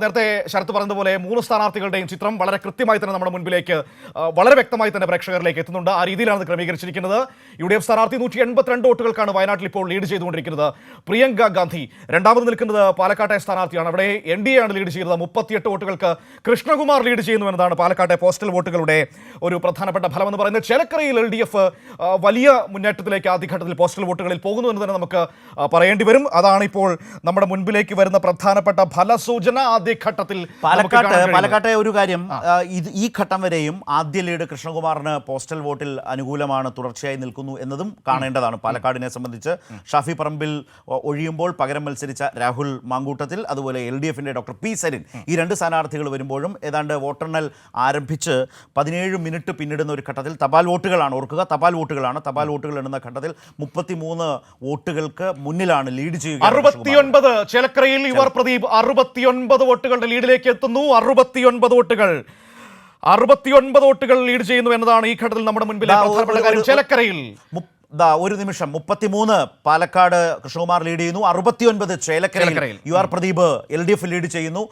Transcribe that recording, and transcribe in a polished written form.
നേരത്തെ ശരത്ത് പറഞ്ഞതുപോലെ 3 സ്ഥാനാർത്ഥികളുടെയും ചിത്രം വളരെ കൃത്യമായി തന്നെ നമ്മുടെ മുൻപിലേക്ക് വളരെ വ്യക്തമായി തന്നെ പ്രേക്ഷകരിലേക്ക് എത്തുന്നുണ്ട്. ആ രീതിയിലാണ് ക്രമീകരിച്ചിരിക്കുന്നത്. UDF സ്ഥാനാർത്ഥി 182 വോട്ടുകൾക്കാണ് വയനാട്ടിൽ ഇപ്പോൾ ലീഡ് ചെയ്തുകൊണ്ടിരിക്കുന്നത്. പ്രിയങ്ക ഗാന്ധി രണ്ടാമത് നിൽക്കുന്നത് പാലക്കാട്ടെ സ്ഥാനാർത്ഥിയാണ്. അവിടെ NDA ആണ് ലീഡ് ചെയ്യുന്നത്. 38 വോട്ടുകൾക്ക് കൃഷ്ണകുമാർ ലീഡ് ചെയ്യുന്നു എന്നതാണ് പാലക്കാട്ടെ പോസ്റ്റൽ വോട്ടുകളുടെ ഒരു പ്രധാനപ്പെട്ട ഫലമെന്ന് പറയുന്നത്. ചേലക്കരയിൽ LDF വലിയ മുന്നേറ്റത്തിലേക്ക് ആദ്യഘട്ടത്തിൽ പോസ്റ്റൽ വോട്ടുകളിൽ പോകുന്നു എന്ന് തന്നെ നമുക്ക് പറയേണ്ടി വരും. അതാണ് ഇപ്പോൾ നമ്മുടെ മുൻപിലേക്ക് വരുന്ന പ്രധാനപ്പെട്ട ഫലസൂചന. ആദ്യഘട്ടത്തിൽ പാലക്കാട്ടെ ഒരു കാര്യം, ഈ ഘട്ടം വരെയും ആദ്യ ലീഡ് കൃഷ്ണകുമാറിന് പോസ്റ്റൽ വോട്ടിൽ അനുകൂലമാണ്, തുടർച്ചയായി നിൽക്കുന്നു എന്നതും കാണേണ്ടതാണ്. പാലക്കാടിനെ സംബന്ധിച്ച് ഷാഫി പറമ്പിൽ ഒഴിയുമ്പോൾ പകരം മത്സരിച്ച രാഹുൽ മാങ്കൂട്ടത്തിൽ, അതുപോലെ LDFിൻ്റെ ഡോക്ടർ P സരിൻ, ഈ 2 സ്ഥാനാർത്ഥികൾ വരുമ്പോഴും ഏതാണ്ട് വോട്ടെണ്ണൽ ആരംഭിച്ച് 17 മിനിറ്റ് പിന്നിടുന്ന ഒരു ഘട്ടത്തിൽ തപാൽ വോട്ടുകളാണ്, ഓർക്കുക തപാൽ വോട്ടുകളാണ്, തപാൽ വോട്ടുകൾ എണ്ണുന്ന ഘട്ടത്തിൽ 33 വോട്ടുകൾക്ക് മുന്നിലാണ് ലീഡ് ചെയ്യുക. 69 ചേലക്കരയിൽ യുവർ പ്രദീപ് 69 വോട്ടുകളുടെ ലീഡിലേക്ക് എത്തുന്നു. 69 വോട്ടുകൾ ലീഡ് ചെയ്യുന്നു എന്നതാണ് ഈ ഘട്ടത്തിൽ നമ്മുടെ മുൻപിലെ പ്രധാനപ്പെട്ട കാര്യം. ചേലക്കരയിൽ ഒരു നിമിഷം, 33 പാലക്കാട് കൃഷ്ണകുമാർ ലീഡ് ചെയ്യുന്നു, 69 ചേലക്കരയിൽ UR പ്രദീപ് LDF ലീഡ് ചെയ്യുന്നു.